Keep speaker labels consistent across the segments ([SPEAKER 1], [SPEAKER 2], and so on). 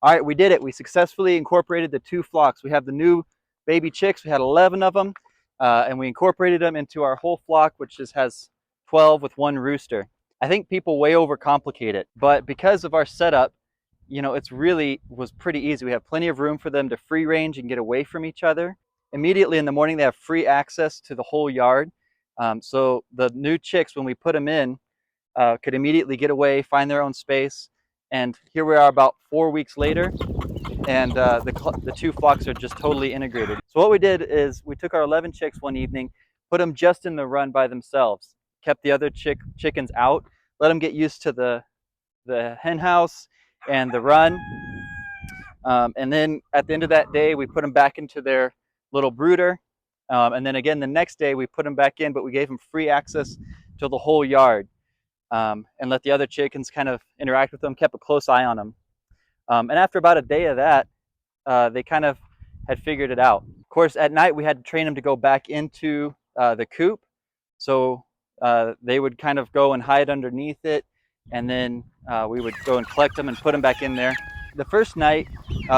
[SPEAKER 1] All right, we did it. We successfully incorporated the two flocks. We have the new baby chicks. We had 11 of them, and we incorporated them into our whole flock, which just has 12 with one rooster. I think people way overcomplicate it, but because of our setup, it's really was pretty easy. We have plenty of room for them to free range and get away from each other. Immediately in the morning, they have free access to the whole yard. So the new chicks, when we put them in, could immediately get away, find their own space. And here we are about 4 weeks later, and the two flocks are just totally integrated. So what we did is we took our 11 chicks one evening, put them just in the run by themselves, kept the other chickens out, let them get used to the hen house and the run. And then at the end of that day, we put them back into their little brooder. And then again, the next day, we put them back in, but we gave them free access to the whole yard, and let the other chickens kind of interact with them, kept a close eye on them. And after about a day of that, they kind of had figured it out. Of course, at night, we had to train them to go back into the coop. So they would kind of go and hide underneath it, and then we would go and collect them and put them back in there. The first night,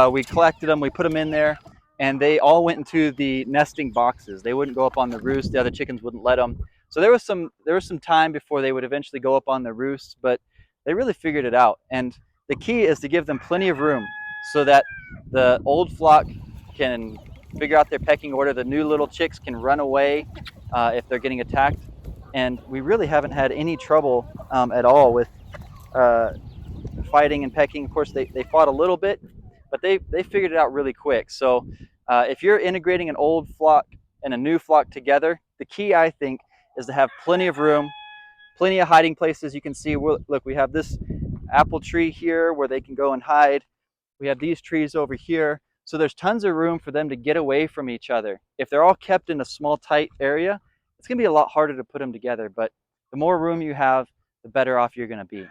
[SPEAKER 1] we collected them, we put them in there, and they all went into the nesting boxes. They wouldn't go up on the roost. The other chickens wouldn't let them. So there was some time before they would eventually go up on the roost, but they really figured it out. And the key is to give them plenty of room so that the old flock can figure out their pecking order. The new little chicks can run away if they're getting attacked. And we really haven't had any trouble at all with fighting and pecking. Of course, they fought a little bit, but they figured it out really quick. So if you're integrating an old flock and a new flock together, the key, I think, is to have plenty of room, plenty of hiding places. You can see, look, we have this apple tree here where they can go and hide. We have these trees over here. So there's tons of room for them to get away from each other. If they're all kept in a small, tight area, it's going to be a lot harder to put them together. But the more room you have, the better off you're going to be.